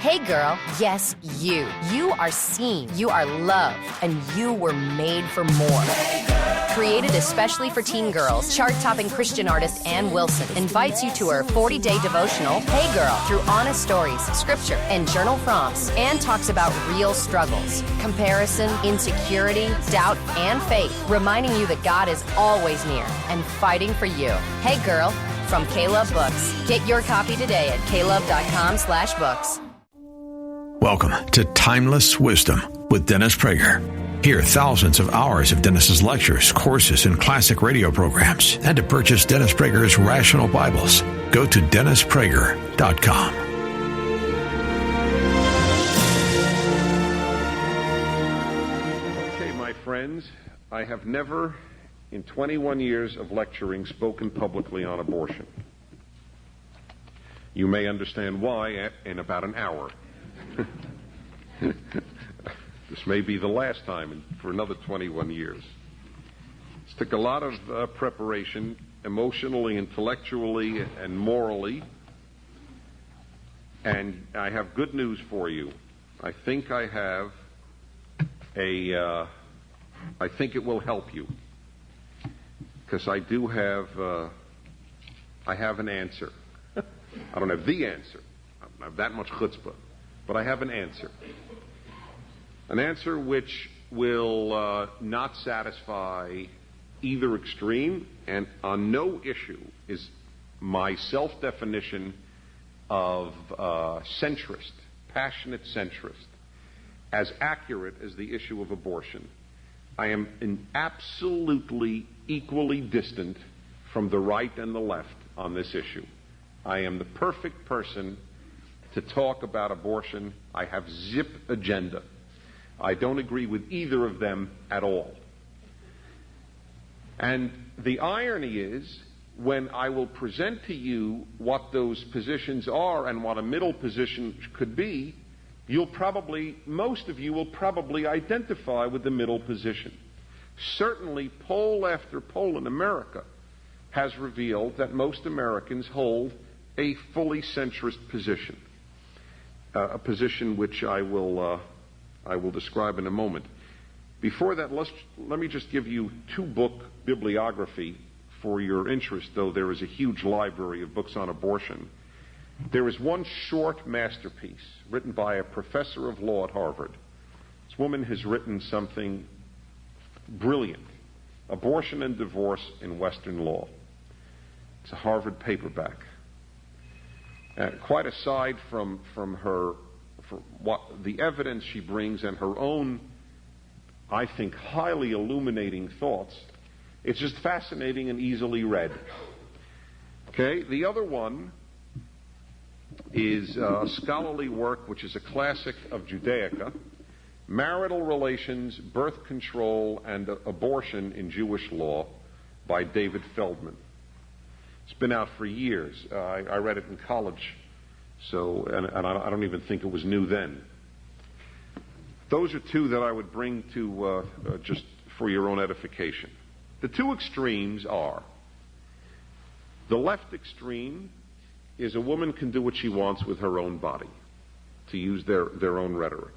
Hey girl, yes, you. You are seen, you are loved, and you were made for more. Created especially for teen girls, chart-topping Christian artist Ann Wilson invites you to her 40-day devotional, Hey Girl, through honest stories, scripture, and journal prompts. Ann talks about real struggles, comparison, insecurity, doubt, and faith, reminding you that God is always near and fighting for you. Hey Girl, from K-Love Books. Get your copy today at klove.com/books. Welcome to Timeless Wisdom with Dennis Prager. Hear thousands of hours of Dennis's lectures, courses, and classic radio programs. And to purchase Dennis Prager's Rational Bibles, go to DennisPrager.com. Okay, my friends, I have never, in 21 years of lecturing, spoken publicly on abortion. You may understand why in about an hour. This may be the last time for another 21 years. It took a lot of preparation, emotionally, intellectually, and morally. And I have good news for you. I think I have I think it will help you. Because I do have, I have an answer. I don't have the answer. I don't have that much chutzpah. But I have an answer. An answer which will not satisfy either extreme, and on no issue is my self-definition of centrist, passionate centrist, as accurate as the issue of abortion. I am absolutely equally distant from the right and the left on this issue. I am the perfect person to talk about abortion. I have zip agenda. I don't agree with either of them at all. And the irony is, when I will present to you what those positions are and what a middle position could be, most of you will probably identify with the middle position. Certainly, poll after poll in America has revealed that most Americans hold a fully centrist position. A position which I will describe in a moment. Before that, let me just give you two-book bibliography for your interest, though there is a huge library of books on abortion. There is one short masterpiece written by a professor of law at Harvard. This woman has written something brilliant, Abortion and Divorce in Western Law. It's a Harvard paperback. Quite aside from what the evidence she brings and her own, I think, highly illuminating thoughts, it's just fascinating and easily read. Okay, the other one is a scholarly work which is a classic of Judaica, Marital Relations, Birth Control, and Abortion in Jewish Law by David Feldman. It's been out for years. I read it in college, and I don't even think it was new then. Those are two that I would bring to just for your own edification. The two extremes are, the left extreme is a woman can do what she wants with her own body, to use their own rhetoric.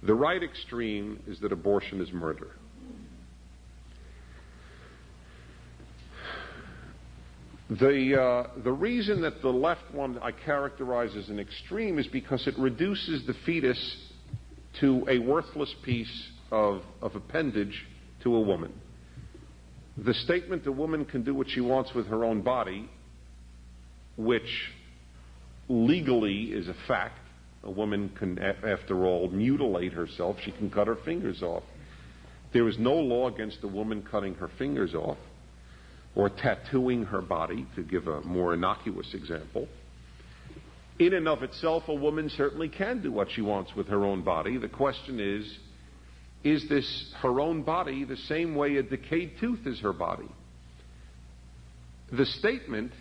The right extreme is that abortion is murder. The reason that the left one I characterize as an extreme is because it reduces the fetus to a worthless piece of appendage to a woman. The statement a woman can do what she wants with her own body, which legally is a fact. A woman can, after all, mutilate herself. She can cut her fingers off. There is no law against a woman cutting her fingers off or tattooing her body, to give a more innocuous example. In and of itself, a woman certainly can do what she wants with her own body. The question is this her own body the same way a decayed tooth is her body? The statement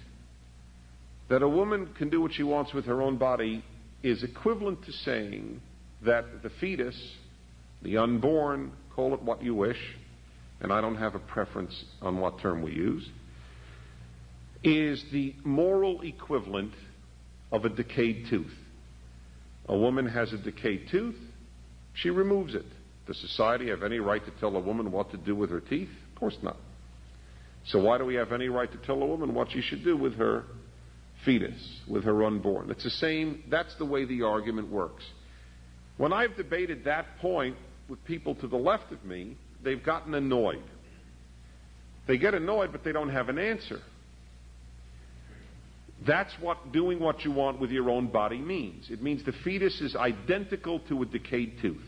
that a woman can do what she wants with her own body is equivalent to saying that the fetus, the unborn, call it what you wish, and I don't have a preference on what term we use, is the moral equivalent of a decayed tooth. A woman has a decayed tooth, she removes it. Does society have any right to tell a woman what to do with her teeth? Of course not. So why do we have any right to tell a woman what she should do with her fetus, with her unborn? It's the same, that's the way the argument works. When I've debated that point with people to the left of me, they've gotten annoyed. They get annoyed, but they don't have an answer. That's what doing what you want with your own body means. It means the fetus is identical to a decayed tooth.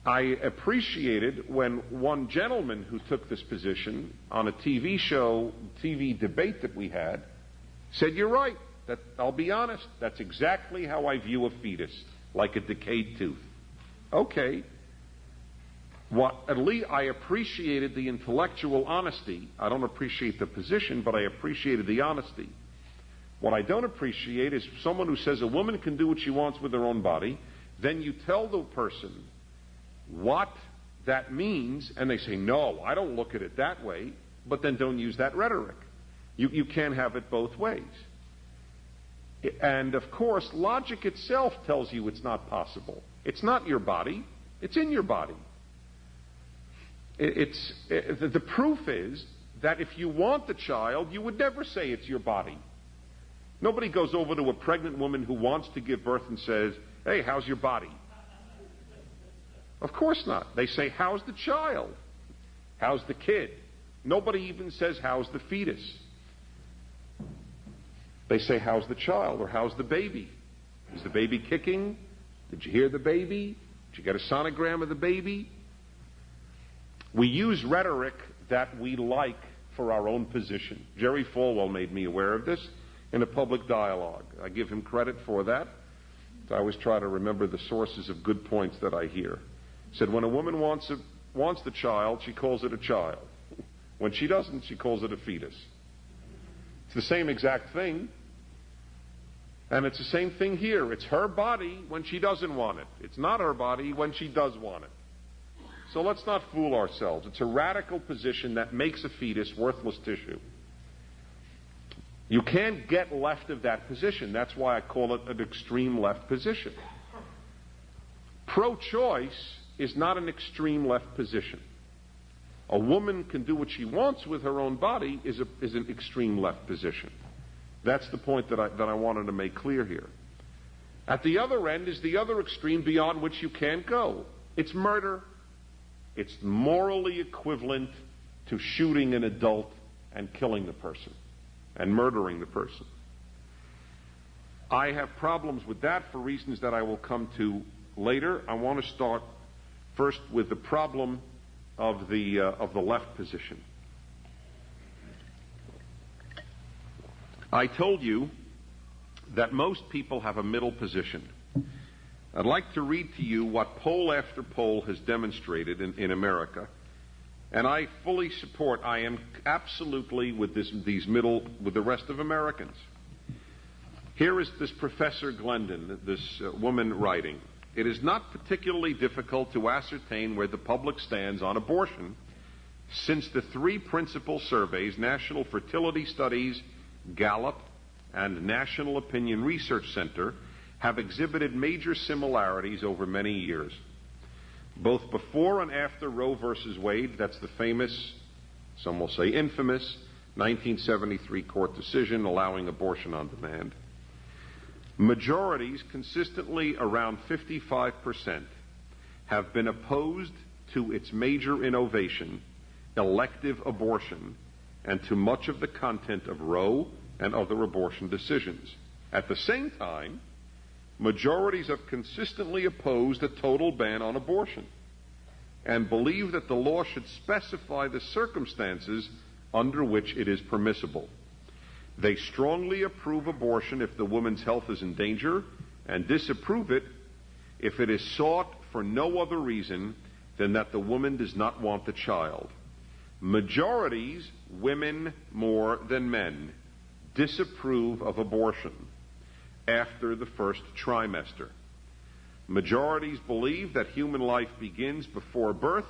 I appreciated when one gentleman who took this position on a TV show, TV debate that we had, said, "You're right. I'll be honest. That's exactly how I view a fetus, like a decayed tooth." Okay. At least I appreciated the intellectual honesty. I don't appreciate the position, but I appreciated the honesty. What I don't appreciate is someone who says a woman can do what she wants with her own body, then you tell the person what that means, and they say, "No, I don't look at it that way," but then don't use that rhetoric. You can't have it both ways. And, of course, logic itself tells you it's not possible. It's not your body. It's in your body. The proof is that if you want the child, you would never say it's your body. Nobody goes over to a pregnant woman who wants to give birth and says, "Hey, how's your body?" Of course not. They say, "How's the child? How's the kid?" Nobody even says, "How's the fetus?" They say, "How's the child?" or "How's the baby? Is the baby kicking? Did you hear the baby? Did you get a sonogram of the baby?" We use rhetoric that we like for our own position. Jerry Falwell made me aware of this in a public dialogue. I give him credit for that. I always try to remember the sources of good points that I hear. He said, when a woman wants the child, she calls it a child. When she doesn't, she calls it a fetus. It's the same exact thing. And it's the same thing here. It's her body when she doesn't want it. It's not her body when she does want it. So let's not fool ourselves. It's a radical position that makes a fetus worthless tissue. You can't get left of that position. That's why I call it an extreme left position. Pro-choice is not an extreme left position. A woman can do what she wants with her own body is an extreme left position. That's the point that I wanted to make clear here. At the other end is the other extreme beyond which you can't go. It's murder. It's morally equivalent to shooting an adult and killing the person and murdering the person. I have problems with that for reasons that I will come to later. I want to start first with the problem of the left position. I told you that most people have a middle position. I'd like to read to you what poll after poll has demonstrated in America, and I fully support. I am absolutely with the rest of Americans. Here is this Professor Glendon, this woman writing. It is not particularly difficult to ascertain where the public stands on abortion, since the three principal surveys, National Fertility Studies, Gallup, and National Opinion Research Center, have exhibited major similarities over many years. Both before and after Roe versus Wade, that's the famous, some will say infamous, 1973 court decision allowing abortion on demand, majorities consistently around 55% have been opposed to its major innovation, elective abortion, and to much of the content of Roe and other abortion decisions. At the same time, majorities have consistently opposed a total ban on abortion and believe that the law should specify the circumstances under which it is permissible. They strongly approve abortion if the woman's health is in danger and disapprove it if it is sought for no other reason than that the woman does not want the child. Majorities, women more than men, disapprove of abortion after the first trimester. Majorities believe that human life begins before birth,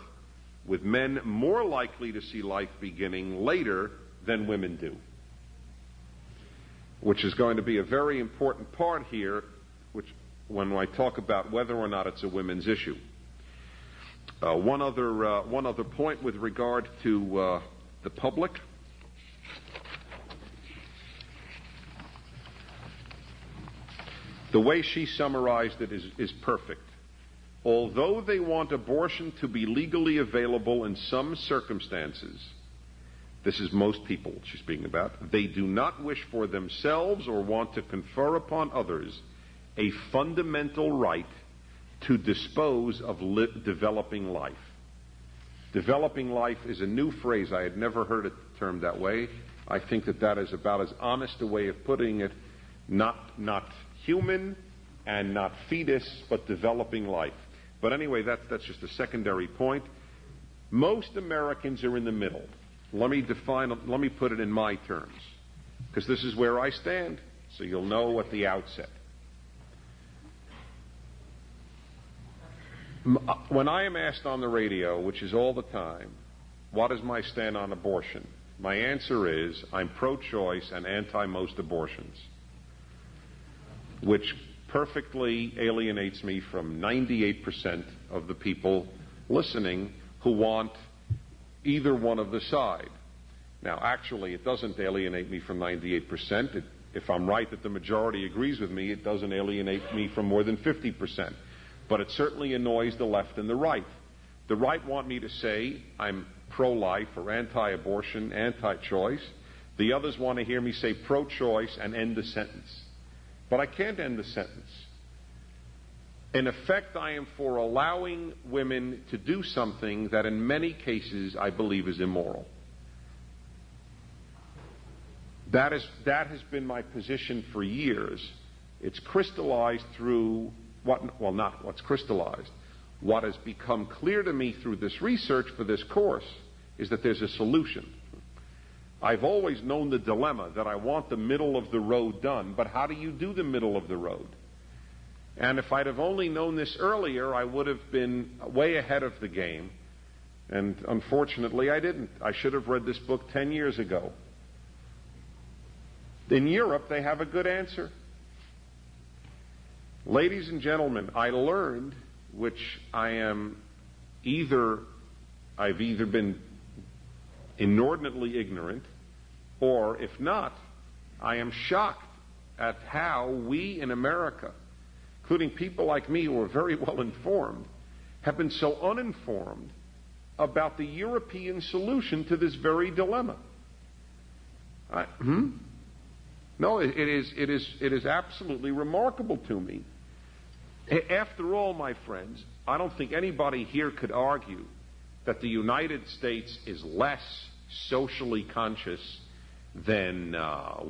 with men more likely to see life beginning later than women do. which is going to be a very important part here, which when I talk about whether or not it's a women's issue. One other point with regard to the public. The way she summarized it is perfect. Although they want abortion to be legally available in some circumstances, this is most people she's speaking about, they do not wish for themselves or want to confer upon others a fundamental right to dispose of developing life. Developing life is a new phrase. I had never heard it termed that way. I think that is about as honest a way of putting it. Not human and not fetus, but developing life. But anyway, that's just a secondary point. Most Americans are in the middle. Let me put it in my terms, because this is where I stand, so you'll know at the outset. When I am asked on the radio, which is all the time, what is my stand on abortion? My answer is, I'm pro-choice and anti-most abortions, which perfectly alienates me from 98% of the people listening who want either one of the side. Now, actually, it doesn't alienate me from 98%. If I'm right that the majority agrees with me, it doesn't alienate me from more than 50%. But it certainly annoys the left and the right. The right want me to say I'm pro-life or anti-abortion, anti-choice. The others want to hear me say pro-choice and end the sentence. But I can't end the sentence. In effect, I am for allowing women to do something that in many cases I believe is immoral. That has been my position for years. It's crystallized through what has become clear to me through this research for this course is that there's a solution. I've always known the dilemma that I want the middle of the road done, but how do you do the middle of the road? And if I'd have only known this earlier, I would have been way ahead of the game. And unfortunately, I didn't. I should have read this book 10 years ago. In Europe, they have a good answer. Ladies and gentlemen, I learned, which I've either been inordinately ignorant, or if not, I am shocked at how we in America, including people like me who are very well informed, have been so uninformed about the European solution to this very dilemma. No, it is absolutely remarkable to me. After all, my friends, I don't think anybody here could argue that the United States is less socially conscious than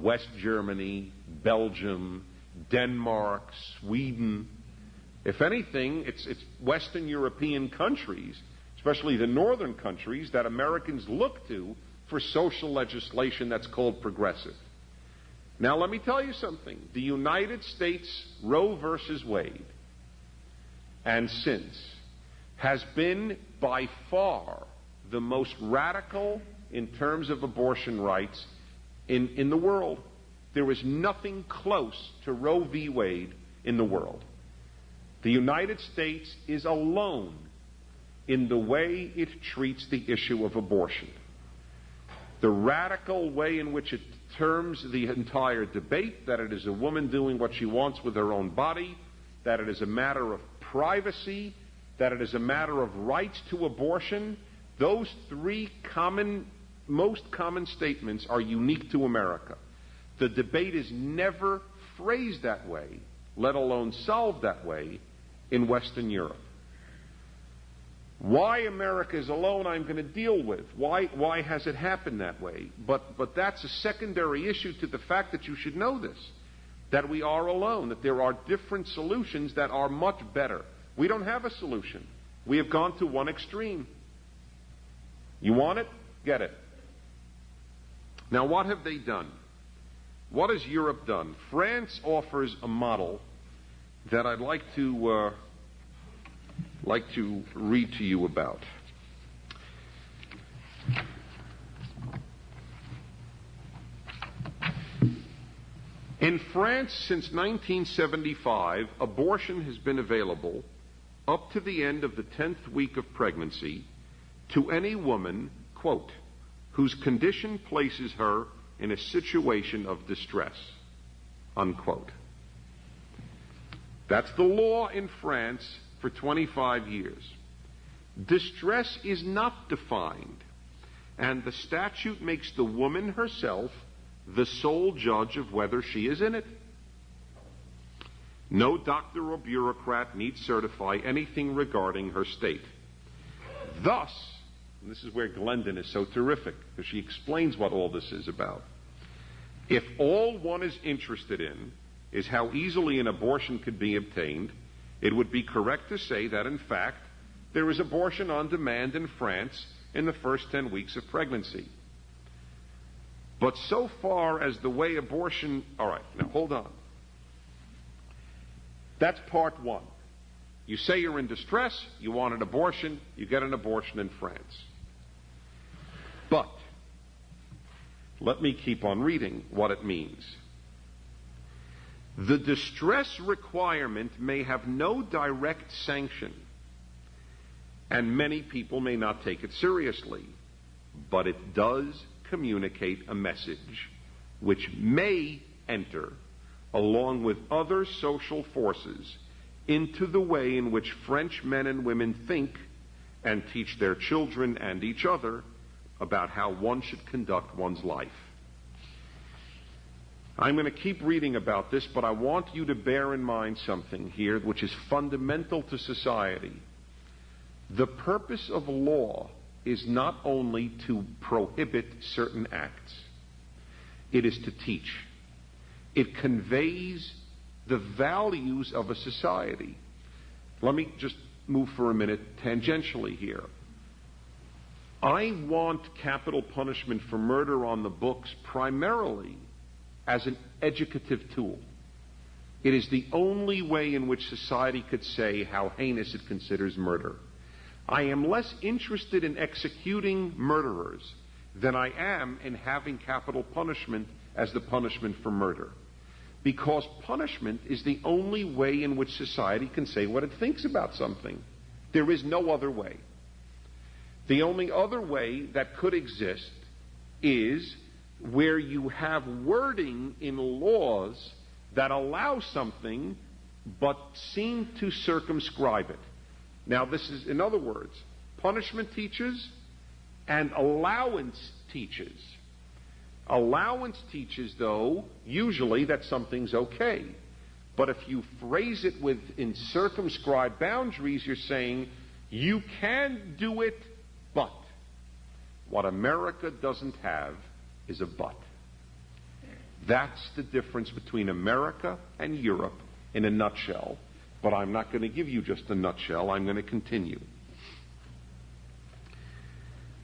West Germany, Belgium, Denmark, Sweden. If anything, it's Western European countries, especially the northern countries, that Americans look to for social legislation that's called progressive. Now, let me tell you something. The United States, Roe versus Wade, and since, has been by far the most radical in terms of abortion rights in the world. There is nothing close to Roe v. Wade in the world. The United States is alone in the way it treats the issue of abortion. The radical way in which it terms the entire debate, that it is a woman doing what she wants with her own body, that it is a matter of privacy, that it is a matter of rights to abortion, those three most common statements are unique to America. The debate is never phrased that way, let alone solved that way, in Western Europe. Why America is alone, I'm going to deal with. Why has it happened that way? But that's a secondary issue to the fact that you should know this, that we are alone, that there are different solutions that are much better. We don't have a solution. We have gone to one extreme. You want it? Get it. Now, what have they done? What has Europe done? France offers a model that I'd like to read to you about. In France, since 1975, abortion has been available up to the end of the 10th week of pregnancy to any woman, quote, whose condition places her in a situation of distress, unquote. That's the law in France for 25 years. Distress is not defined, and the statute makes the woman herself the sole judge of whether she is in it. No doctor or bureaucrat need certify anything regarding her state. Thus, and this is where Glendon is so terrific, because she explains what all this is about. If all one is interested in is how easily an abortion could be obtained, it would be correct to say that, in fact, there is abortion on demand in France in the first 10 weeks of pregnancy. But so far as the way abortion... All right, now hold on. That's part one. You say you're in distress, you want an abortion, you get an abortion in France. But let me keep on reading what it means. The distress requirement may have no direct sanction, and many people may not take it seriously, but it does communicate a message which may enter, along with other social forces, into the way in which French men and women think and teach their children and each other about how one should conduct one's life. I'm going to keep reading about this, but I want you to bear in mind something here which is fundamental to society. The purpose of law is not only to prohibit certain acts. It is to teach. It conveys the values of a society. Let me just move for a minute tangentially here. I want capital punishment for murder on the books primarily as an educative tool. It is the only way in which society could say how heinous it considers murder. I am less interested in executing murderers than I am in having capital punishment as the punishment for murder. Because punishment is the only way in which society can say what it thinks about something. There is no other way. The only other way that could exist is where you have wording in laws that allow something but seem to circumscribe it. Now, this is, in other words, punishment teaches and allowance teaches. Allowance teaches, though, usually that something's okay. But if you phrase it within circumscribed boundaries, you're saying you can do it, but. What America doesn't have is a but. That's the difference between America and Europe in a nutshell. But I'm not going to give you just a nutshell. I'm going to continue.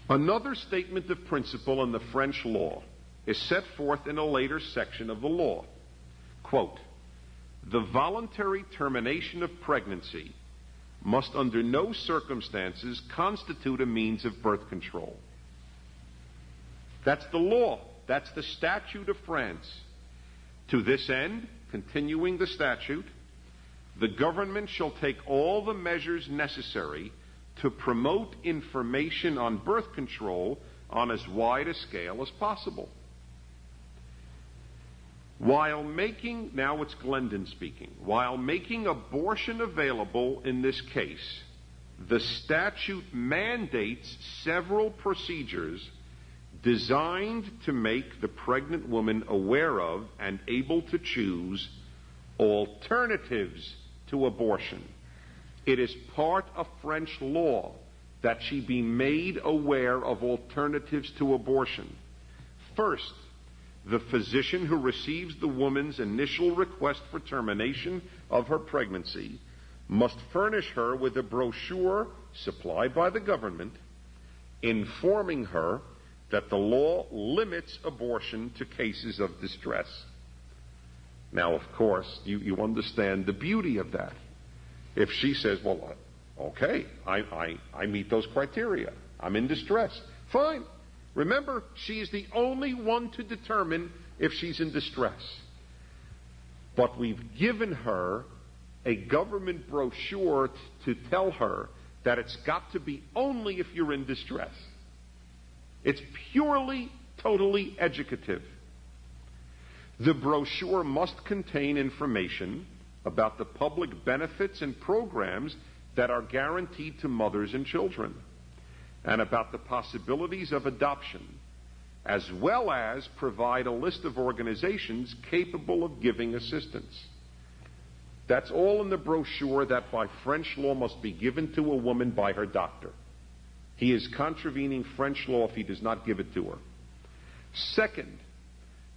Another statement of principle in the French law is set forth in a later section of the law. Quote, the voluntary termination of pregnancy must under no circumstances constitute a means of birth control. That's the law. That's the statute of France. To this end, continuing the statute, the government shall take all the measures necessary to promote information on birth control on as wide a scale as possible. While making, now it's Glendon speaking, while making abortion available in this case, the statute mandates several procedures designed to make the pregnant woman aware of and able to choose alternatives to abortion. It is part of French law that she be made aware of alternatives to abortion. First, the physician who receives the woman's initial request for termination of her pregnancy must furnish her with a brochure supplied by the government informing her that the law limits abortion to cases of distress. Now, of course, you understand the beauty of that. If she says, well, okay, I meet those criteria. I'm in distress. Fine. Remember, she is the only one to determine if she's in distress. but we've given her a government brochure to tell her that it's got to be only if you're in distress. It's purely, totally educative. The brochure must contain information about the public benefits and programs that are guaranteed to mothers and children, and about the possibilities of adoption, as well as provide a list of organizations capable of giving assistance. That's all in the brochure that by French law must be given to a woman by her doctor. He is contravening French law if he does not give it to her. Second,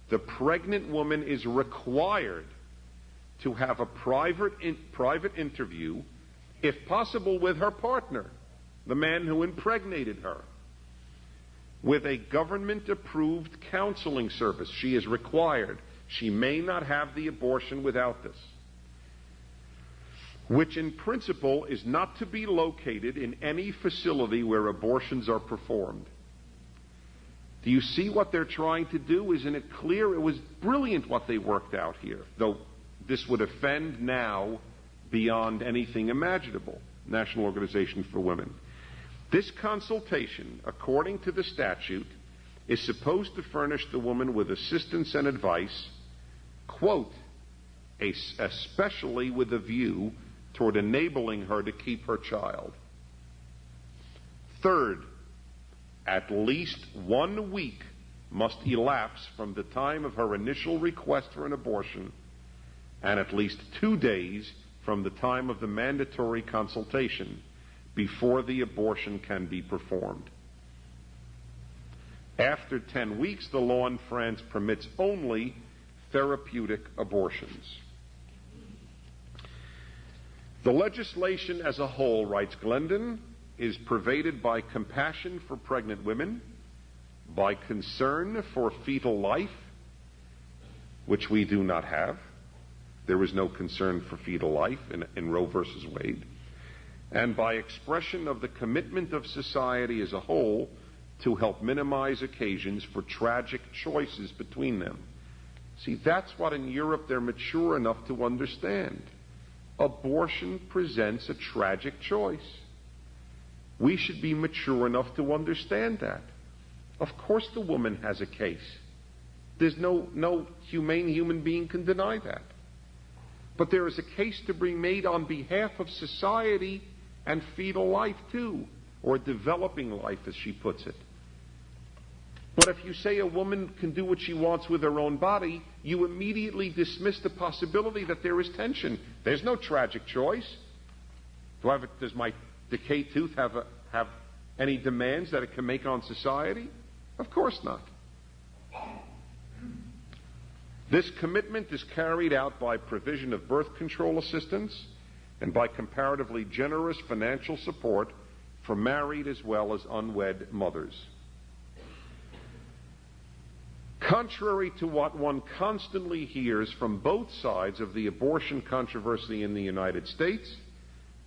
the pregnant woman is required to have a private interview, if possible with her partner, the man who impregnated her, with a government-approved counseling service. She is required. She may not have the abortion without this, which in principle is not to be located in any facility where abortions are performed. Do you see what they're trying to do? Isn't it clear? It was brilliant what they worked out here, though this would offend now beyond anything imaginable. National Organization for Women. This consultation, according to the statute, is supposed to furnish the woman with assistance and advice, quote, especially with a view toward enabling her to keep her child. Third, at least 1 week must elapse from the time of her initial request for an abortion, and at least 2 days from the time of the mandatory consultation before the abortion can be performed. After 10 weeks, the law in France permits only therapeutic abortions. The legislation as a whole, writes Glendon, is pervaded by compassion for pregnant women, by concern for fetal life, which we do not have. There is no concern for fetal life in Roe versus Wade, and by expression of the commitment of society as a whole to help minimize occasions for tragic choices between them. See, that's what in Europe they're mature enough to understand. Abortion presents a tragic choice. We should be mature enough to understand that. Of course the woman has a case. There's no humane human being can deny that. But there is a case to be made on behalf of society and fetal life too, or developing life as she puts it. But if you say a woman can do what she wants with her own body, you immediately dismiss the possibility that there is tension. There's no tragic choice. Does my decayed tooth have any demands that it can make on society? Of course not. This commitment is carried out by provision of birth control assistance and by comparatively generous financial support for married as well as unwed mothers. Contrary to what one constantly hears from both sides of the abortion controversy in the United States,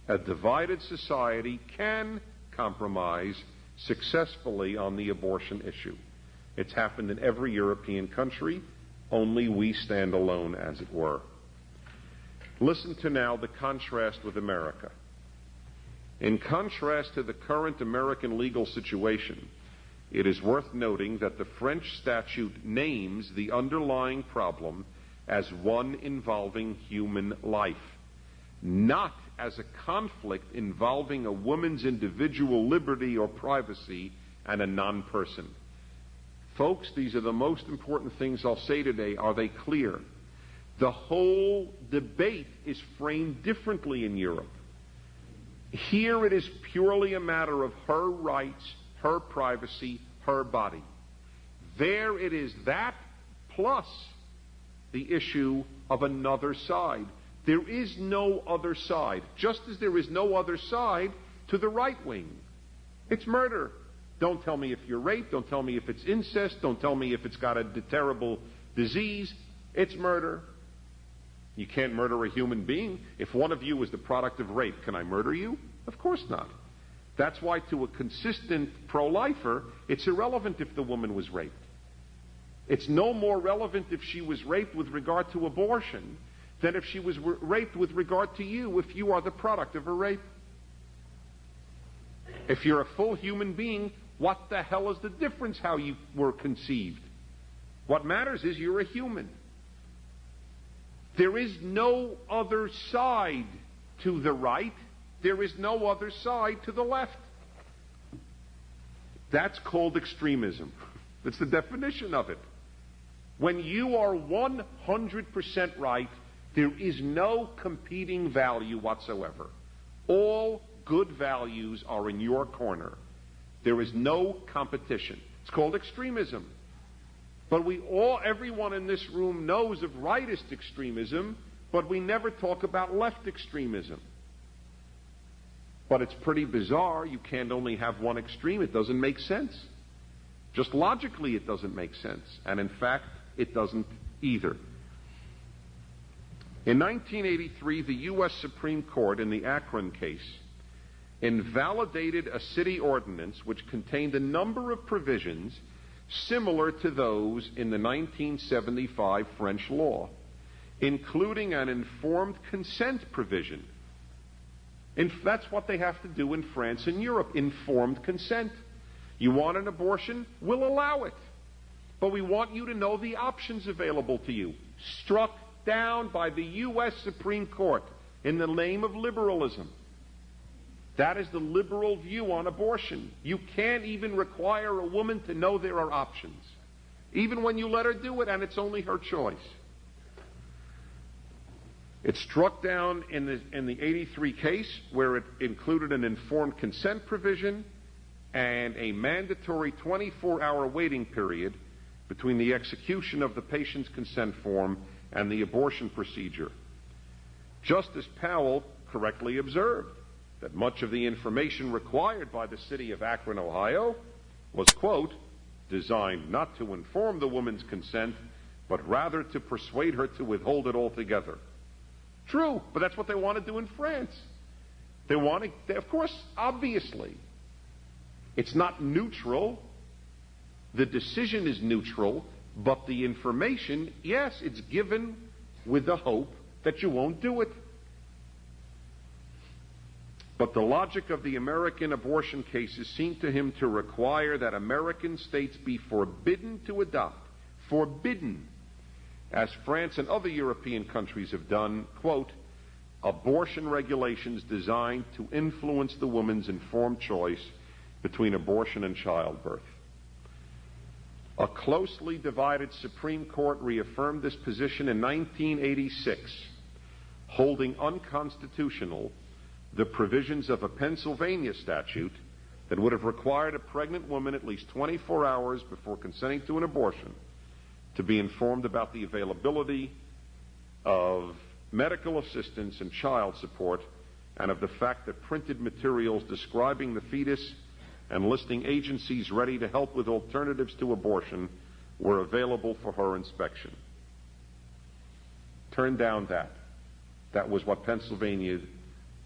a divided society can compromise successfully on the abortion issue. It's happened in every European country, only we stand alone, as it were. Listen to now the contrast with America. In contrast to the current American legal situation, it is worth noting that the French statute names the underlying problem as one involving human life, not as a conflict involving a woman's individual liberty or privacy and a non-person. Folks, these are the most important things I'll say today. Are they clear? The whole debate is framed differently in Europe. Here it is purely a matter of her rights, her privacy, her body. There it is that plus the issue of another side. There is no other side, just as there is no other side to the right wing. It's murder. Don't tell me if you're raped. Don't tell me if it's incest. Don't tell me if it's got a terrible disease. It's murder. You can't murder a human being. If one of you is the product of rape, can I murder you? Of course not. That's why to a consistent pro-lifer, it's irrelevant if the woman was raped. It's no more relevant if she was raped with regard to abortion than if she was raped with regard to you, if you are the product of a rape. If you're a full human being, what the hell is the difference how you were conceived? What matters is you're a human. There is no other side to the right. There is no other side to the left. That's called extremism. That's the definition of it. When you are 100% right, there is no competing value whatsoever. All good values are in your corner. There is no competition. It's called extremism. But everyone in this room knows of rightist extremism, but we never talk about left extremism. But it's pretty bizarre. You can't only have one extreme. It doesn't make sense. Just logically, it doesn't make sense. And in fact, it doesn't either. In 1983, the U.S. Supreme Court, in the Akron case, invalidated a city ordinance which contained a number of provisions similar to those in the 1975 French law, including an informed consent provision. That's what they have to do in France and Europe, informed consent. You want an abortion? We'll allow it. But we want you to know the options available to you. Struck down by the U.S. Supreme Court in the name of liberalism. That is the liberal view on abortion. You can't even require a woman to know there are options, even when you let her do it and it's only her choice. It struck down in the 83 case where it included an informed consent provision and a mandatory 24-hour waiting period between the execution of the patient's consent form and the abortion procedure. Justice Powell correctly observed that much of the information required by the city of Akron, Ohio, was, quote, designed not to inform the woman's consent, but rather to persuade her to withhold it altogether. True, but that's what they want to do in France. Of course, obviously, it's not neutral. The decision is neutral, but the information, yes, it's given with the hope that you won't do it. But the logic of the American abortion cases seemed to him to require that American states be forbidden to adopt, forbidden, as France and other European countries have done, quote, abortion regulations designed to influence the woman's informed choice between abortion and childbirth. A closely divided Supreme Court reaffirmed this position in 1986, holding unconstitutional the provisions of a Pennsylvania statute that would have required a pregnant woman at least 24 hours before consenting to an abortion to be informed about the availability of medical assistance and child support, and of the fact that printed materials describing the fetus and listing agencies ready to help with alternatives to abortion were available for her inspection. Turned down that. That was what Pennsylvania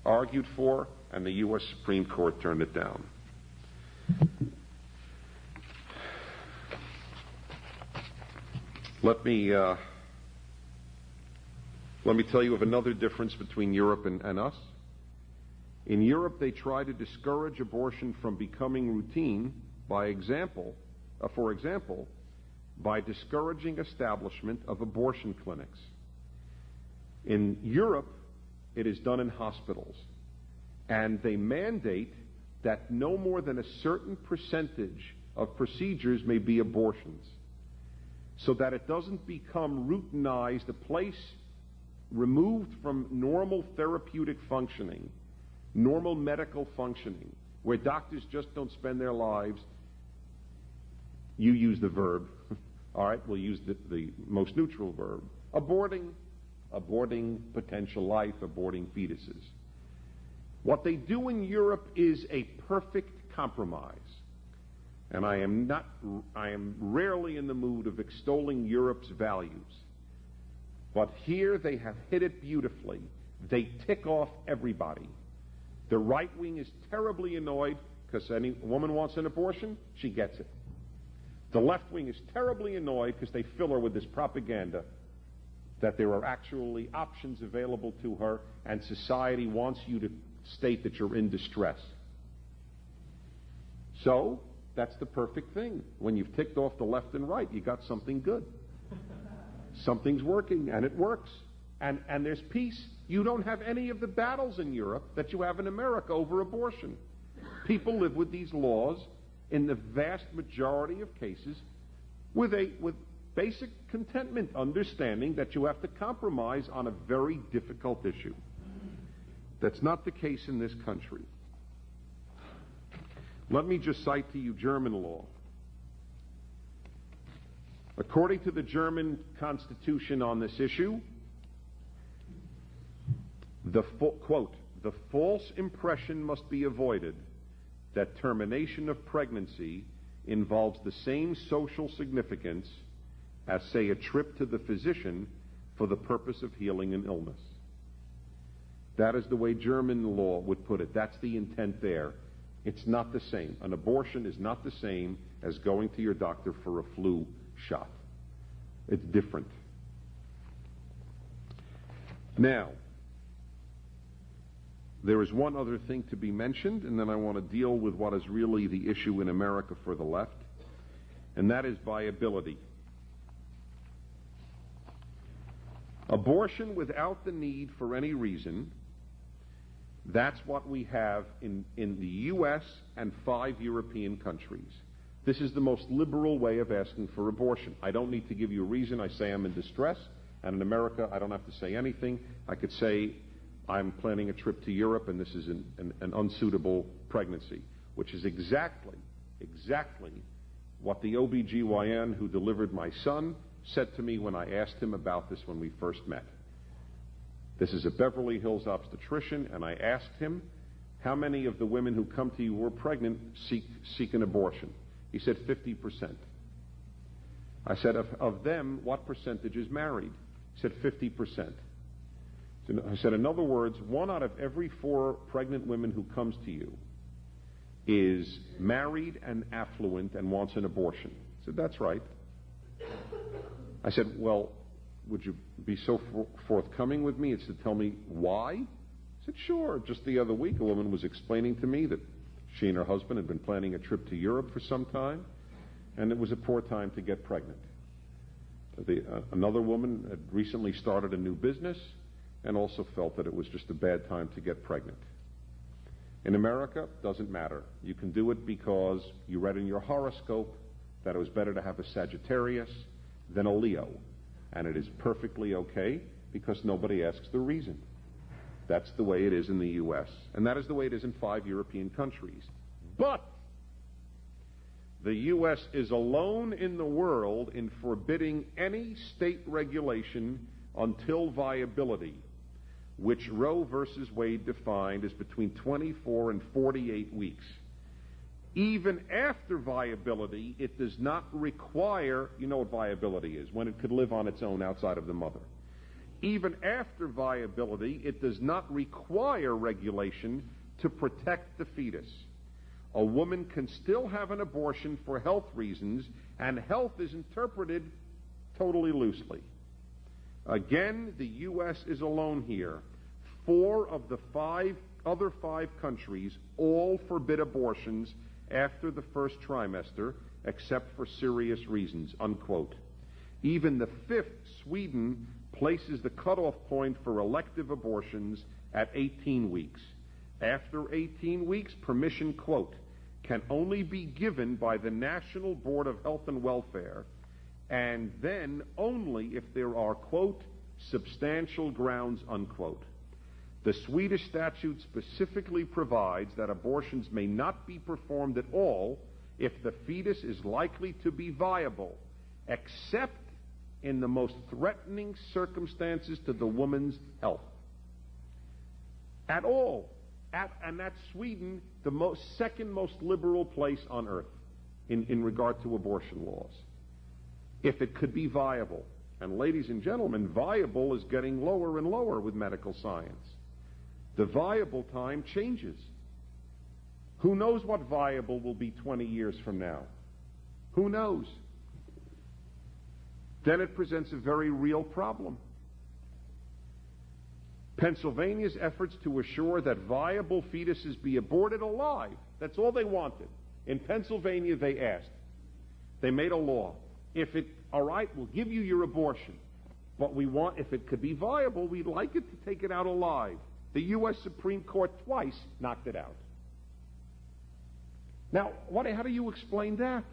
argued for, and the U.S. Supreme Court turned it down. Let me tell you of another difference between Europe and us. In Europe, they try to discourage abortion from becoming routine for example, by discouraging establishment of abortion clinics. In Europe, it is done in hospitals, and they mandate that no more than a certain percentage of procedures may be abortions, so that it doesn't become routinized, a place removed from normal therapeutic functioning, normal medical functioning, where doctors just don't spend their lives. You use the verb. All right, we'll use the most neutral verb. Aborting potential life, aborting fetuses. What they do in Europe is a perfect compromise. And I am rarely in the mood of extolling Europe's values. But here they have hit it beautifully. They tick off everybody. The right wing is terribly annoyed because any woman wants an abortion, she gets it. The left wing is terribly annoyed because they fill her with this propaganda. that there are actually options available to her, and society wants you to state that you're in distress. So, that's the perfect thing. When you've ticked off the left and right, you got something good. Something's working, and it works. And there's peace. You don't have any of the battles in Europe that you have in America over abortion. People live with these laws in the vast majority of cases with basic contentment, understanding that you have to compromise on a very difficult issue. That's not the case in this country. Let me just cite to you German law. According to the German Constitution on this issue, quote, the false impression must be avoided that termination of pregnancy involves the same social significance as, say, a trip to the physician for the purpose of healing an illness. That is the way German law would put it. That's the intent there. It's not the same. An abortion is not the same as going to your doctor for a flu shot. It's different. Now, there is one other thing to be mentioned, and then I want to deal with what is really the issue in America for the left, and that is viability. Abortion without the need for any reason, that's what we have in the U.S. and 5 European countries. This is the most liberal way of asking for abortion. I don't need to give you a reason. I say I'm in distress, and in America I don't have to say anything. I could say I'm planning a trip to Europe and this is an unsuitable pregnancy, which is exactly what the OBGYN who delivered my son said to me when I asked him about this when we first met. This is a Beverly Hills obstetrician, and I asked him, how many of the women who come to you who are pregnant seek an abortion? He said 50%. I said, of them, what percentage is married? He said 50%. So I said, in other words, 1 out of every 4 pregnant women who comes to you is married and affluent and wants an abortion. I said, that's right. I said, well, would you be so forthcoming with me as to tell me why? He said, sure. Just the other week, a woman was explaining to me that she and her husband had been planning a trip to Europe for some time, and it was a poor time to get pregnant. Another woman had recently started a new business and also felt that it was just a bad time to get pregnant. In America, it doesn't matter. You can do it because you read in your horoscope that it was better to have a Sagittarius than a Leo. And it is perfectly okay because nobody asks the reason. That's the way it is in the U.S. And that is the way it is in 5 European countries. But the U.S. is alone in the world in forbidding any state regulation until viability, which Roe versus Wade defined as between 24 and 48 weeks. Even after viability, it does not require, you know what viability is, when it could live on its own outside of the mother. Even after viability, it does not require regulation to protect the fetus. A woman can still have an abortion for health reasons, and health is interpreted totally loosely. Again, the U.S. is alone here. 4 of the other 5 countries all forbid abortions after the first trimester, except for serious reasons, unquote. Even the 5th, Sweden, places the cutoff point for elective abortions at 18 weeks. After 18 weeks, permission, quote, can only be given by the National Board of Health and Welfare, and then only if there are, quote, substantial grounds, unquote. The Swedish statute specifically provides that abortions may not be performed at all if the fetus is likely to be viable, except in the most threatening circumstances to the woman's health. At all. And that's Sweden, the second most liberal place on earth in regard to abortion laws. If it could be viable. And ladies and gentlemen, viable is getting lower and lower with medical science. The viable time changes. Who knows what viable will be 20 years from now? Who knows? Then it presents a very real problem. Pennsylvania's efforts to assure that viable fetuses be aborted alive, that's all they wanted. In Pennsylvania, they asked. They made a law. All right, we'll give you your abortion, but we want, if it could be viable, we'd like it to take it out alive. The U.S. Supreme Court twice knocked it out. Now, how do you explain that?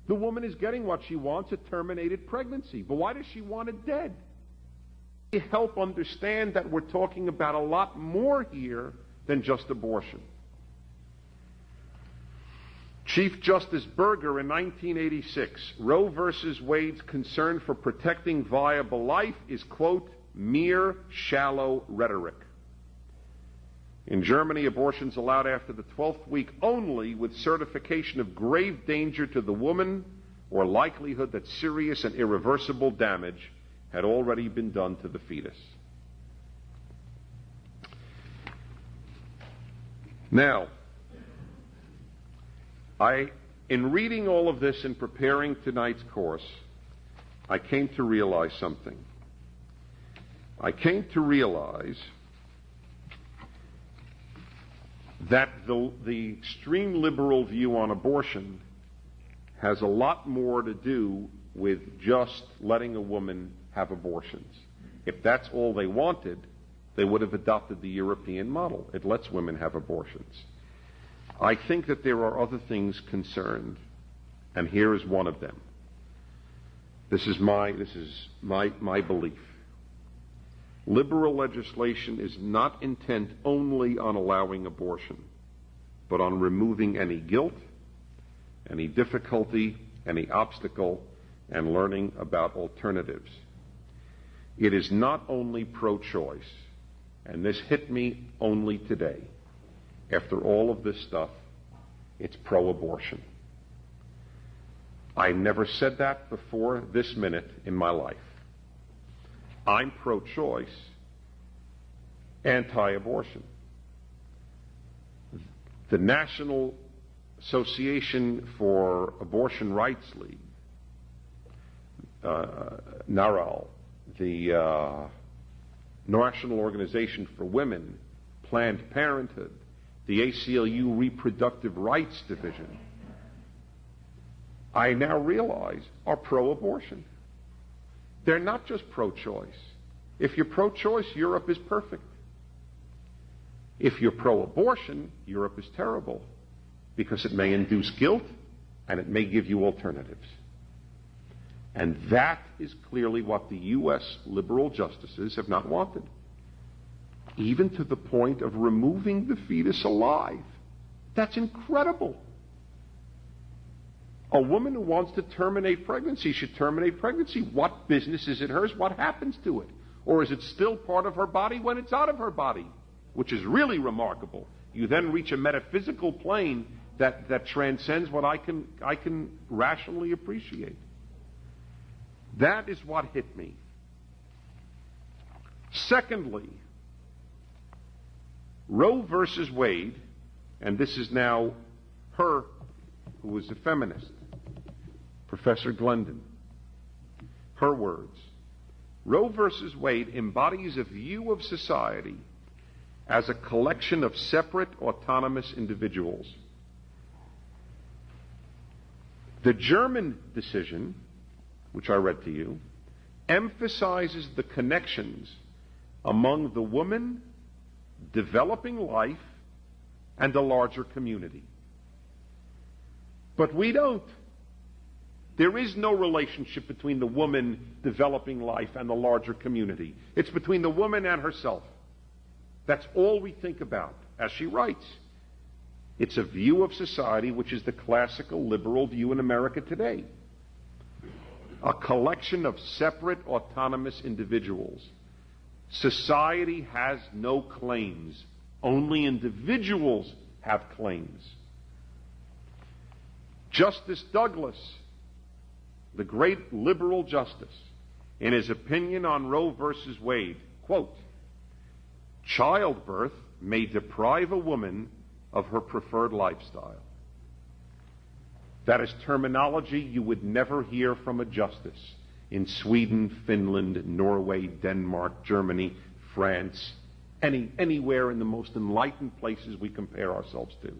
The woman is getting what she wants, a terminated pregnancy. But why does she want it dead? To help understand that we're talking about a lot more here than just abortion. Chief Justice Prager in 1986, Roe versus Wade's concern for protecting viable life is, quote, mere shallow rhetoric. In Germany, abortions allowed after the 12th week only with certification of grave danger to the woman or likelihood that serious and irreversible damage had already been done to the fetus. Now, in reading all of this and preparing tonight's course, I came to realize something. I came to realize that the extreme liberal view on abortion has a lot more to do with just letting a woman have abortions. If that's all they wanted, they would have adopted the European model. It lets women have abortions. I think that there are other things concerned, and here is one of them. This is my belief. Liberal legislation is not intent only on allowing abortion, but on removing any guilt, any difficulty, any obstacle, and learning about alternatives. It is not only pro-choice, and this hit me only today. After all of this stuff, it's pro-abortion. I never said that before this minute in my life. I'm pro-choice, anti-abortion. The National Association for Abortion Rights League, NARAL, the National Organization for Women, Planned Parenthood, the ACLU Reproductive Rights Division, I now realize are pro-abortion. They're not just pro-choice. If you're pro-choice, Europe is perfect. If you're pro-abortion, Europe is terrible because it may induce guilt and it may give you alternatives. And that is clearly what the U.S. liberal justices have not wanted, even to the point of removing the fetus alive. That's incredible. A woman who wants to terminate pregnancy should terminate pregnancy. What business is it hers? What happens to it? Or is it still part of her body when it's out of her body? Which is really remarkable. You then reach a metaphysical plane that transcends what I can rationally appreciate. That is what hit me. Secondly, Roe versus Wade, and this is now her who was a feminist, Professor Glendon, her words. Roe versus Wade embodies a view of society as a collection of separate, autonomous individuals. The German decision, which I read to you, emphasizes the connections among the woman, developing life, and the larger community. But we don't. There is no relationship between the woman developing life and the larger community. It's between the woman and herself. That's all we think about. As she writes, it's a view of society which is the classical liberal view in America today. A collection of separate, autonomous individuals. Society has no claims. Only individuals have claims. Justice Douglas, the great liberal justice, in his opinion on Roe versus Wade, quote, childbirth may deprive a woman of her preferred lifestyle. That is terminology you would never hear from a justice in Sweden, Finland, Norway, Denmark, Germany, France, anywhere in the most enlightened places we compare ourselves to,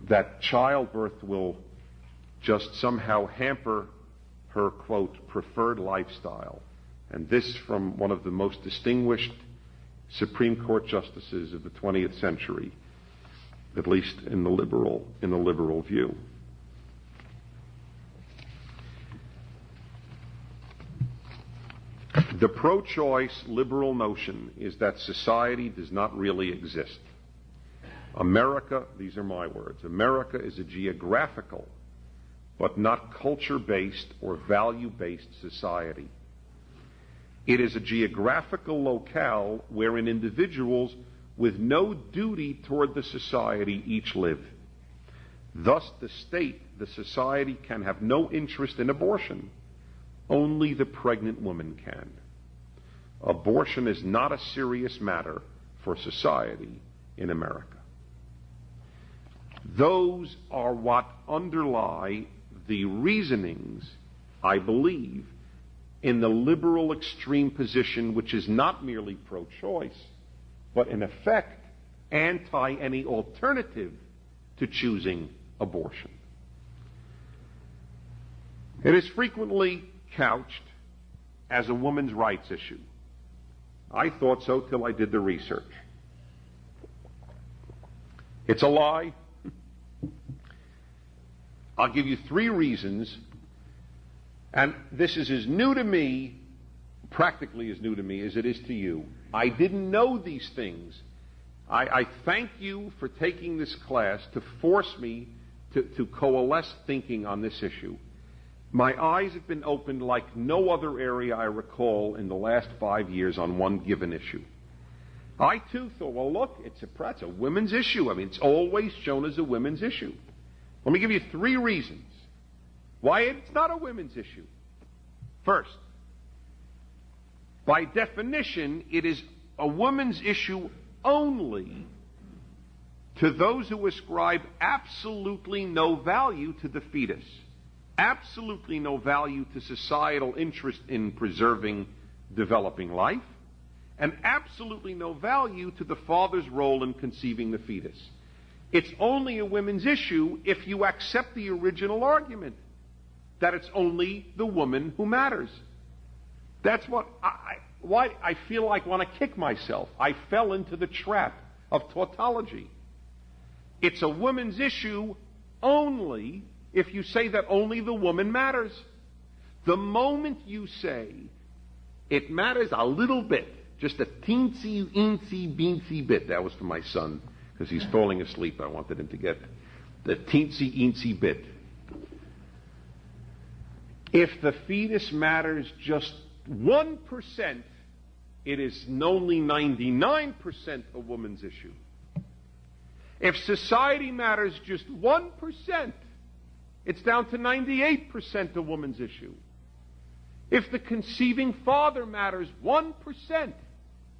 that childbirth will just somehow hamper her, quote, preferred lifestyle. And this from one of the most distinguished Supreme Court justices of the 20th century, at least in the liberal view. The pro-choice liberal notion is that society does not really exist. America, these are my words, America is a geographical but not culture-based or value-based society. It is a geographical locale wherein individuals with no duty toward the society each live. Thus, the state, the society, can have no interest in abortion. Only the pregnant woman can. Abortion is not a serious matter for society in America. Those are what underlie the reasonings, I believe, in the liberal extreme position, which is not merely pro-choice, but in effect anti any alternative to choosing abortion. It is frequently couched as a woman's rights issue. I thought so till I did the research. It's a lie. I'll give you 3 reasons, and this is as new to me, practically as new to me as it is to you. I didn't know these things. I thank you for taking this class to force me to coalesce thinking on this issue. My eyes have been opened like no other area I recall in the last 5 years on one given issue. I too thought, well, look, it's a women's issue. I mean, it's always shown as a women's issue. Let me give you 3 reasons why it's not a women's issue. First, by definition, it is a woman's issue only to those who ascribe absolutely no value to the fetus, absolutely no value to societal interest in preserving developing life, and absolutely no value to the father's role in conceiving the fetus. It's only a women's issue if you accept the original argument that it's only the woman who matters. That's why I feel like I want to kick myself. I fell into the trap of tautology. It's a woman's issue only if you say that only the woman matters. The moment you say it matters a little bit, just a teensy, eensy, beensy bit, that was for my son, because he's falling asleep. I wanted him to get the teensy, eensy bit. If the fetus matters just 1%, it is only 99% a woman's issue. If society matters just 1%, it's down to 98% a woman's issue. If the conceiving father matters 1%,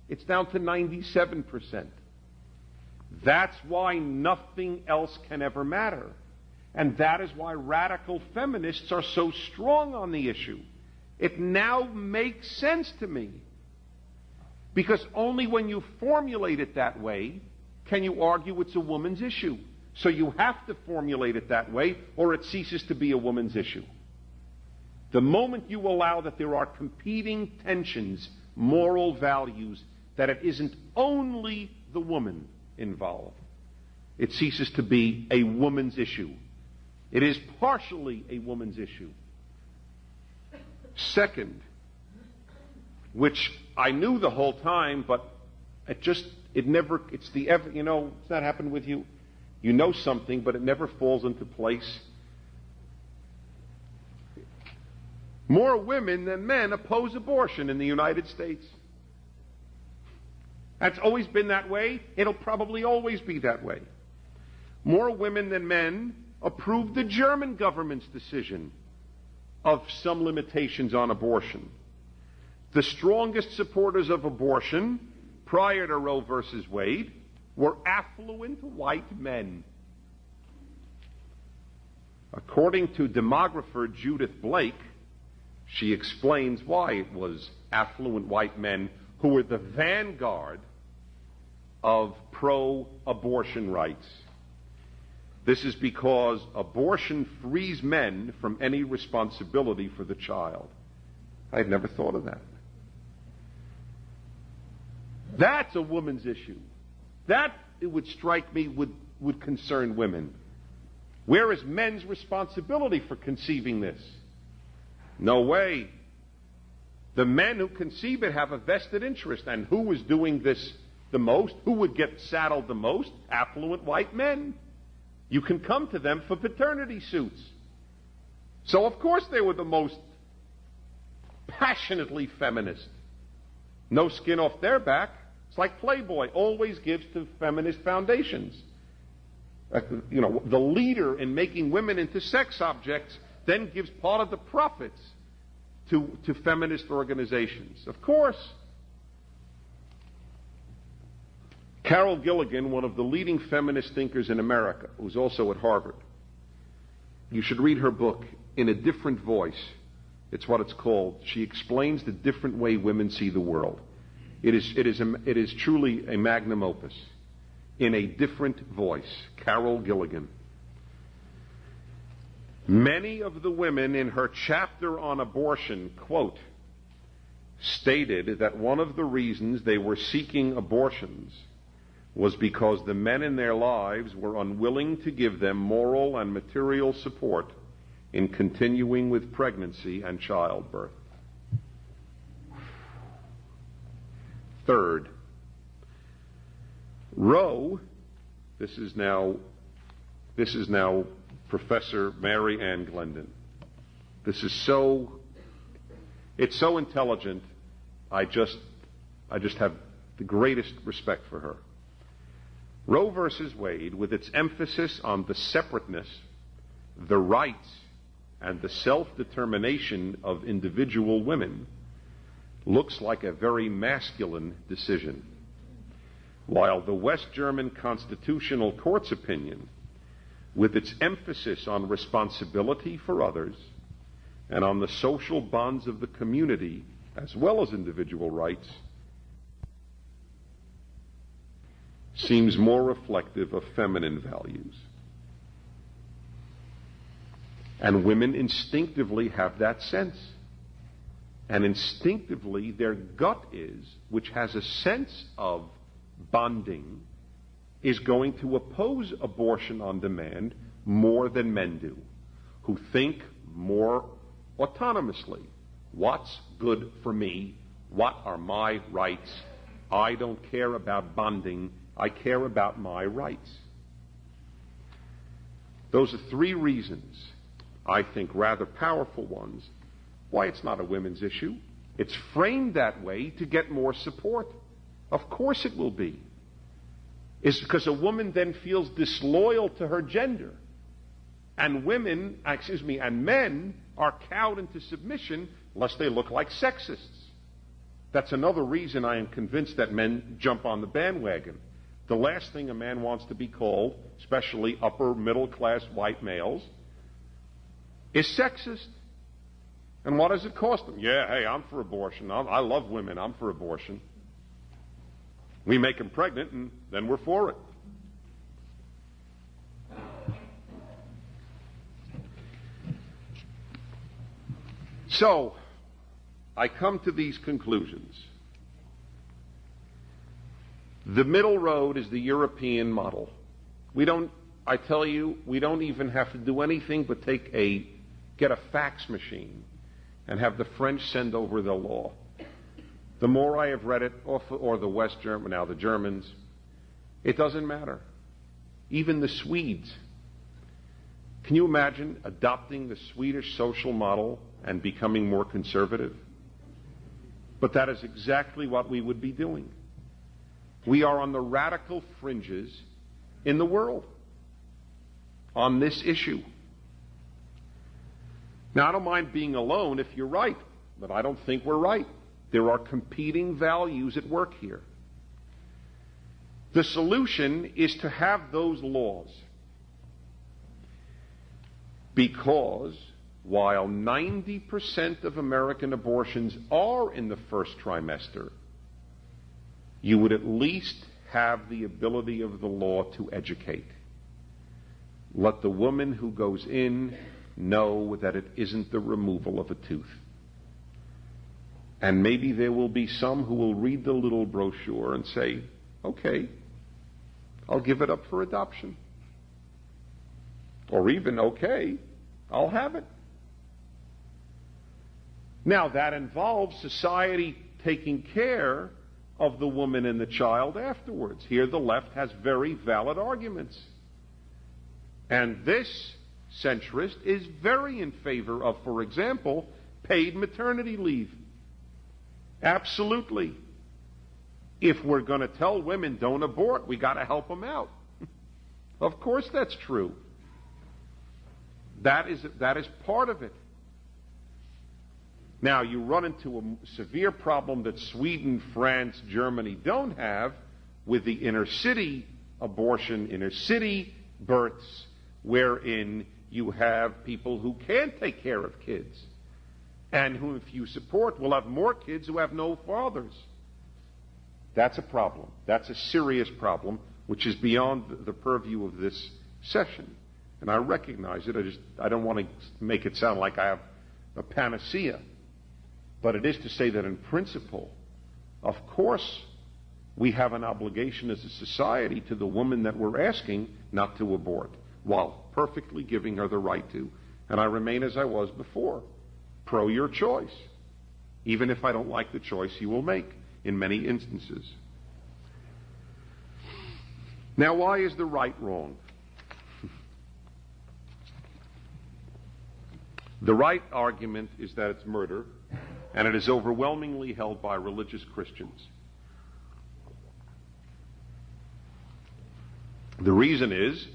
it's down to 97%. That's why nothing else can ever matter. And that is why radical feminists are so strong on the issue. It now makes sense to me. Because only when you formulate it that way can you argue it's a woman's issue. So you have to formulate it that way, or it ceases to be a woman's issue. The moment you allow that there are competing tensions, moral values, that it isn't only the woman involved, it ceases to be a woman's issue. It is partially a woman's issue. Second, which I knew the whole time, but it's not happened with you. You know something, but it never falls into place. More women than men oppose abortion in the United States. That's always been that way. It'll probably always be that way. More women than men approve the German government's decision of some limitations on abortion. The strongest supporters of abortion prior to Roe versus Wade were affluent white men. According to demographer Judith Blake, she explains why it was affluent white men who were the vanguard of pro-abortion rights. This is because abortion frees men from any responsibility for the child. I had never thought of that. That's a woman's issue. That, it would strike me, would concern women. Where is men's responsibility for conceiving this? No way. The men who conceive it have a vested interest. And who is doing this the most? Who would get saddled the most? Affluent white men. You can come to them for paternity suits. So of course they were the most passionately feminist. No skin off their back. It's like Playboy always gives to feminist foundations. The leader in making women into sex objects then gives part of the profits to feminist organizations. Of course. Carol Gilligan, one of the leading feminist thinkers in America, who's also at Harvard. You should read her book, In a Different Voice. It's what it's called. She explains the different way women see the world. It is truly a magnum opus. In a Different Voice, Carol Gilligan. Many of the women in her chapter on abortion, quote, stated that one of the reasons they were seeking abortions was because the men in their lives were unwilling to give them moral and material support in continuing with pregnancy and childbirth. Third, Roe, this is now Professor Mary Ann Glendon. It's so intelligent, I just have the greatest respect for her. Roe versus Wade, with its emphasis on the separateness, the rights, and the self-determination of individual women, looks like a very masculine decision. While the West German Constitutional Court's opinion, with its emphasis on responsibility for others and on the social bonds of the community as well as individual rights, seems more reflective of feminine values. And women instinctively have that sense. And instinctively their gut is, which has a sense of bonding, is going to oppose abortion on demand more than men do, who think more autonomously. What's good for me? What are my rights? I don't care about bonding. I care about my rights. Those are three reasons, I think rather powerful ones, why it's not a women's issue. It's framed that way to get more support. Of course it will be. It's because a woman then feels disloyal to her gender. And men are cowed into submission lest they look like sexists. That's another reason I am convinced that men jump on the bandwagon. The last thing a man wants to be called, especially upper middle class white males, is sexist. And what does it cost them? Yeah, hey, I'm for abortion. I love women. I'm for abortion. We make them pregnant, and then we're for it. So, I come to these conclusions. The middle road is the European model. We don't even have to do anything but get a fax machine and have the French send over the law. The more I have read it, or the West German, now the Germans, it doesn't matter. Even the Swedes. Can you imagine adopting the Swedish social model and becoming more conservative? But that is exactly what we would be doing. We are on the radical fringes in the world on this issue. Now, I don't mind being alone if you're right, but I don't think we're right. There are competing values at work here. The solution is to have those laws, because while 90% of American abortions are in the first trimester, you would at least have the ability of the law to educate. Let the woman who goes in know that it isn't the removal of a tooth. And maybe there will be some who will read the little brochure and say, okay, I'll give it up for adoption. Or even, okay, I'll have it. Now, that involves society taking care of the woman and the child afterwards. Here the left has very valid arguments. And this centrist is very in favor of, for example, paid maternity leave. Absolutely. If we're going to tell women don't abort, we got to help them out. Of course that's true. That is part of it. Now, you run into a severe problem that Sweden, France, Germany don't have with the inner city abortion, inner city births, wherein you have people who can't take care of kids and who, if you support, will have more kids who have no fathers. That's a problem. That's a serious problem, which is beyond the purview of this session. And I recognize it. I don't want to make it sound like I have a panacea. But it is to say that in principle, of course, we have an obligation as a society to the woman that we're asking not to abort, while perfectly giving her the right to. And I remain as I was before, pro your choice, even if I don't like the choice you will make in many instances. Now, why is the right wrong? The right argument is that it's murder, and it is overwhelmingly held by religious Christians. The reason is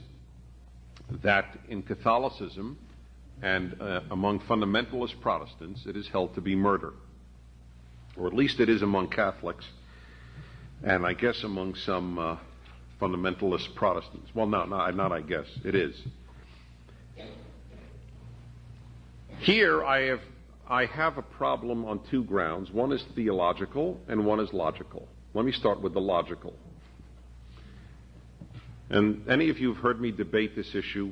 that in Catholicism and among fundamentalist Protestants, it is held to be murder. Or at least it is among Catholics, and I guess among some fundamentalist Protestants. Well, not I guess. It is. Here I have a problem on two grounds. One is theological and one is logical. Let me start with the logical. And any of you who've heard me debate this issue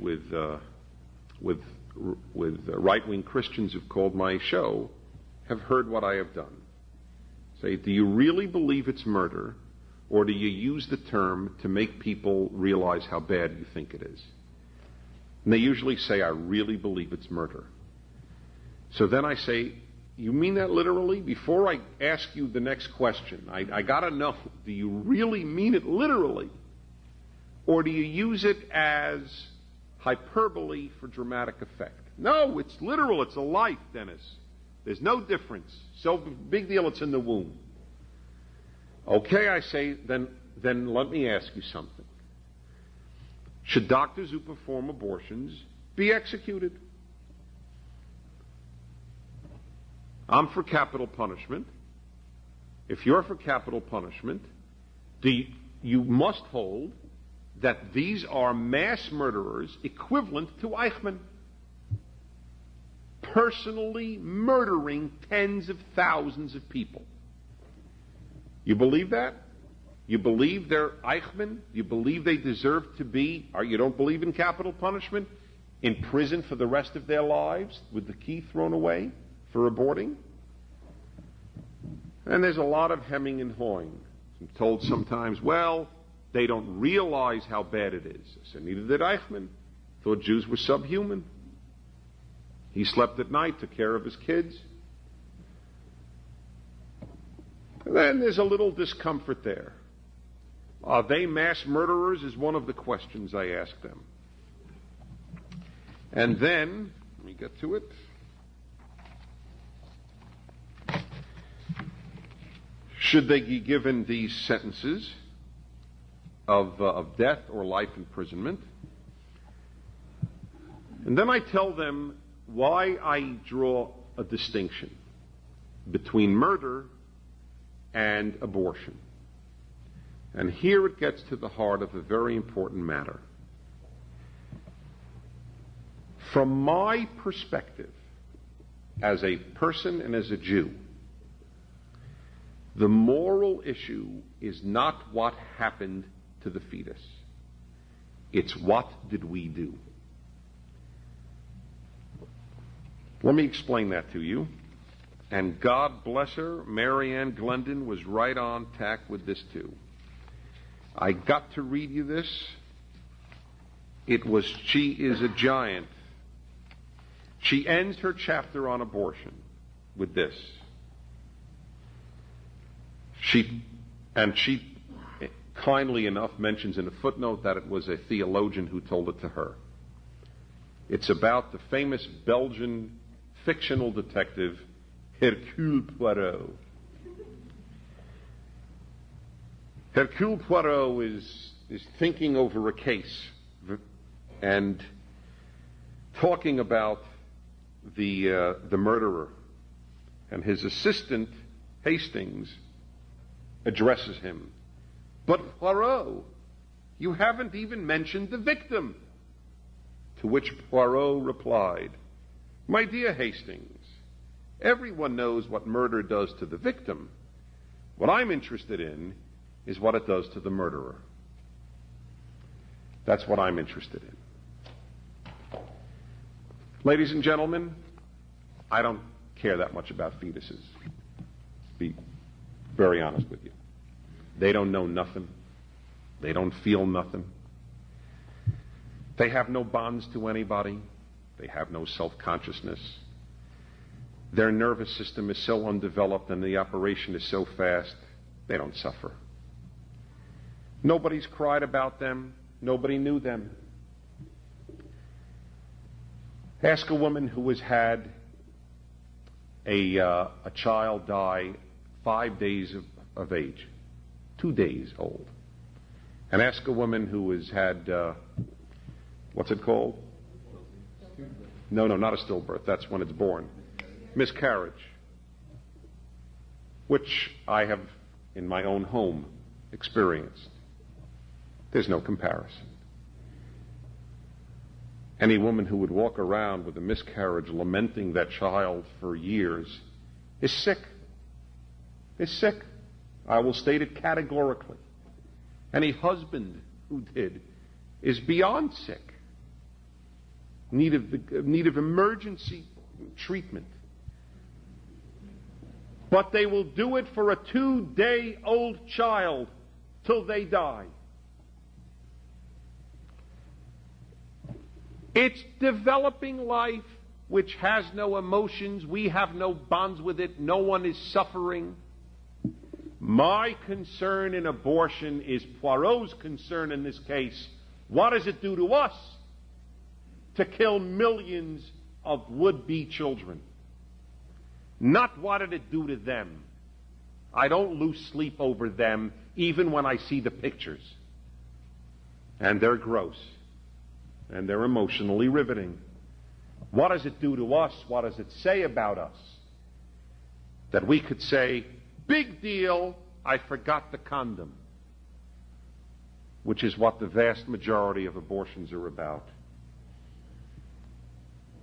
with right-wing Christians who've called my show have heard what I have done. Say, do you really believe it's murder, or do you use the term to make people realize how bad you think it is? And they usually say, I really believe it's murder. So then I say, you mean that literally? Before I ask you the next question, I got to know, do you really mean it literally? Or do you use it as hyperbole for dramatic effect? No, it's literal. It's a life, Dennis. There's no difference. So big deal, it's in the womb. Okay, I say, then let me ask you something. Should doctors who perform abortions be executed? I'm for capital punishment. If you're for capital punishment, you must hold that these are mass murderers equivalent to Eichmann, personally murdering tens of thousands of people. You believe that? You believe they're Eichmann? You believe they deserve to be, or you don't believe in capital punishment, in prison for the rest of their lives with the key thrown away for aborting? And there's a lot of hemming and hawing. I'm told sometimes, well, they don't realize how bad it is. I said, neither did Eichmann. Thought Jews were subhuman. He slept at night, took care of his kids. And then there's a little discomfort there. Are they mass murderers is one of the questions I ask them. And then, let me get to it. Should they be given these sentences of death or life imprisonment? And then I tell them why I draw a distinction between murder and abortion. And here it gets to the heart of a very important matter. From my perspective, as a person and as a Jew, the moral issue is not what happened to the fetus. It's what did we do. Let me explain that to you. And God bless her, Mary Ann Glendon was right on tack with this too. I got to read you this. She is a giant. She ends her chapter on abortion with this. She kindly enough mentions in a footnote that it was a theologian who told it to her. It's about the famous Belgian fictional detective Hercule Poirot. Hercule Poirot is thinking over a case and talking about the murderer, and his assistant Hastings addresses him. But Poirot, you haven't even mentioned the victim. To which Poirot replied, my dear Hastings, everyone knows what murder does to the victim. What I'm interested in is what it does to the murderer. That's what I'm interested in. Ladies and gentlemen, I don't care that much about fetuses. To be very honest with you. They don't know nothing. They don't feel nothing. They have no bonds to anybody. They have no self-consciousness. Their nervous system is so undeveloped and the operation is so fast, they don't suffer. Nobody's cried about them. Nobody knew them. Ask a woman who has had a child die 5 days of age, 2 days old. And ask a woman who has had, what's it called? No, not a stillbirth. That's when it's born. Miscarriage, which I have in my own home experienced. There's no comparison. Any woman who would walk around with a miscarriage lamenting that child for years is sick. Is sick. I will state it categorically. Any husband who did is beyond sick. Need of emergency treatment. But they will do it for a 2-day-old child till they die. It's developing life which has no emotions. We have no bonds with it. No one is suffering. My concern in abortion is Poirot's concern in this case. What does it do to us to kill millions of would-be children? Not what did it do to them. I don't lose sleep over them even when I see the pictures. And they're gross. And they're emotionally riveting. What does it do to us? What does it say about us? That we could say, big deal, I forgot the condom. Which is what the vast majority of abortions are about.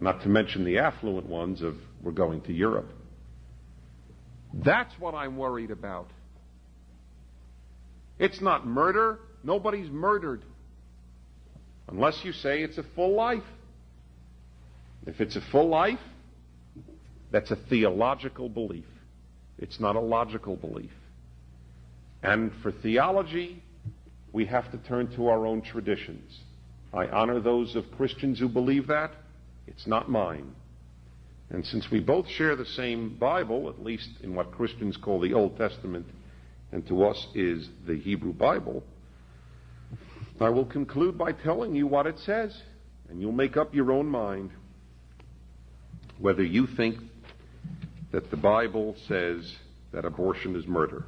Not to mention the affluent ones of, we're going to Europe. That's what I'm worried about. It's not murder. Nobody's murdered. Unless you say it's a full life. If it's a full life, that's a theological belief. It's not a logical belief. And for theology, we have to turn to our own traditions. I honor those of Christians who believe that. It's not mine. And since we both share the same Bible, at least in what Christians call the Old Testament, and to us is the Hebrew Bible, I will conclude by telling you what it says, and you'll make up your own mind whether you think that the Bible says that abortion is murder.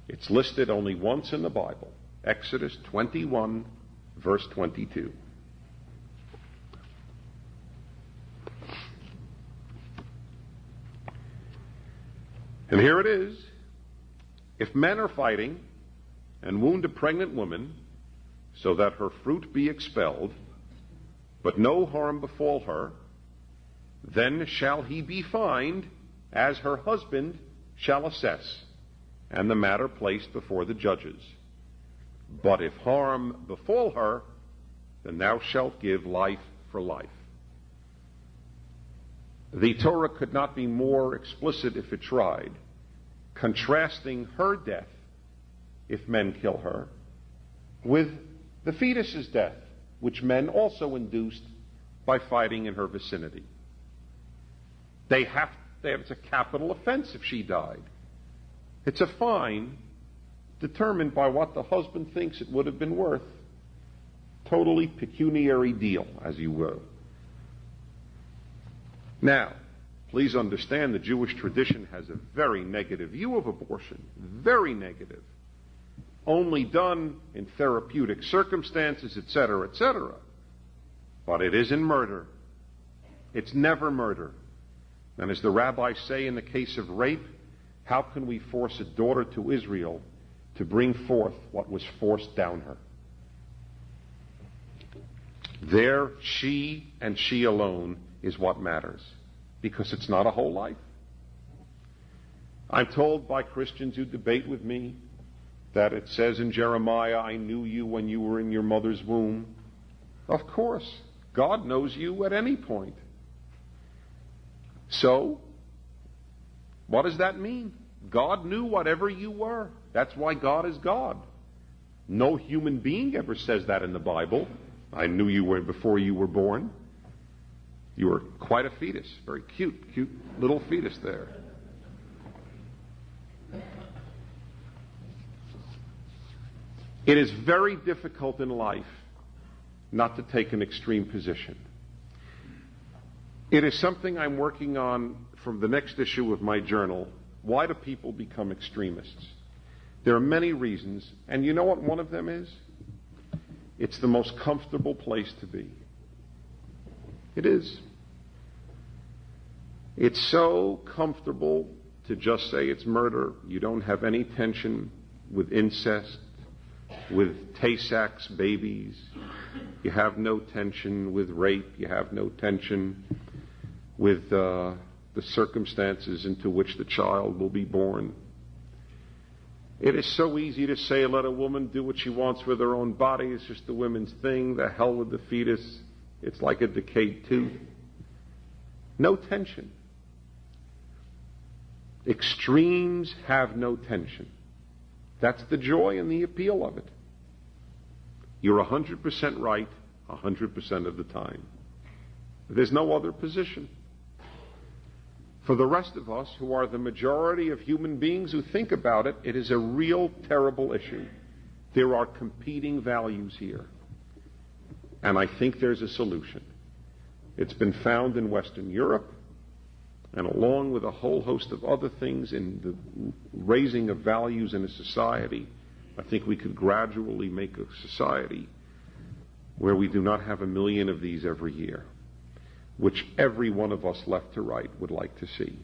It's listed only once in the Bible, Exodus 21, verse 22. And here it is. If men are fighting and wound a pregnant woman so that her fruit be expelled, but no harm befall her, then shall he be fined as her husband shall assess, and the matter placed before the judges. But if harm befall her, then thou shalt give life for life. The Torah could not be more explicit if it tried, contrasting her death, if men kill her, with the fetus's death, which men also induced by fighting in her vicinity. It's a capital offense if she died. It's a fine determined by what the husband thinks it would have been worth. Totally pecuniary deal, as you will. Now, please understand the Jewish tradition has a very negative view of abortion. Very negative. Only done in therapeutic circumstances, etc., etc. But it isn't murder. It's never murder. And as the rabbis say in the case of rape, how can we force a daughter to Israel to bring forth what was forced down her? There, she and she alone is what matters, because it's not a whole life. I'm told by Christians who debate with me that it says in Jeremiah, I knew you when you were in your mother's womb. Of course, God knows you at any point. So, what does that mean? God knew whatever you were. That's why God is God. No human being ever says that in the Bible. I knew you before you were born. You were quite a fetus. Very cute little fetus there. It is very difficult in life not to take an extreme position. It is something I'm working on from the next issue of my journal. Why do people become extremists? There are many reasons, and you know what one of them is? It's the most comfortable place to be. It is. It's so comfortable to just say it's murder. You don't have any tension with incest, with Tay-Sachs babies. You have no tension with rape. You have no tension with the circumstances into which the child will be born. It is so easy to say, let a woman do what she wants with her own body. It's just the women's thing. The hell with the fetus. It's like a decayed tooth. No tension. Extremes have no tension. That's the joy and the appeal of it. You're 100% right 100% of the time. There's no other position. For the rest of us, who are the majority of human beings who think about it, it is a real terrible issue. There are competing values here. And I think there's a solution. It's been found in Western Europe, and along with a whole host of other things in the raising of values in a society, I think we could gradually make a society where we do not have 1 million of these every year, which every one of us left to right would like to see.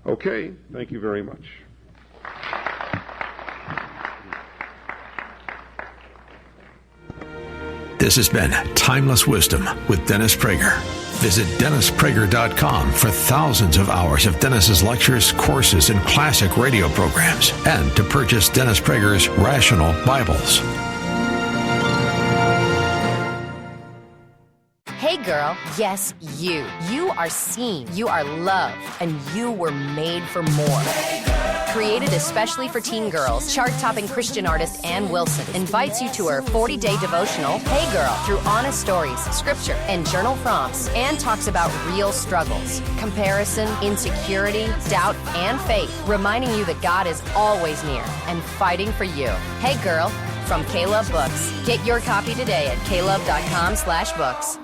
Okay, thank you very much. This has been Timeless Wisdom with Dennis Prager. Visit DennisPrager.com for thousands of hours of Dennis's lectures, courses, and classic radio programs, and to purchase Dennis Prager's Rational Bibles. Hey girl, yes, you. You are seen, you are loved, and you were made for more. Created especially for teen girls, chart-topping Christian artist Ann Wilson invites you to her 40-day devotional, Hey Girl, through honest stories, scripture, and journal prompts. Ann talks about real struggles, comparison, insecurity, doubt, and faith, reminding you that God is always near and fighting for you. Hey Girl, from K-Love Books. Get your copy today at klove.com/books.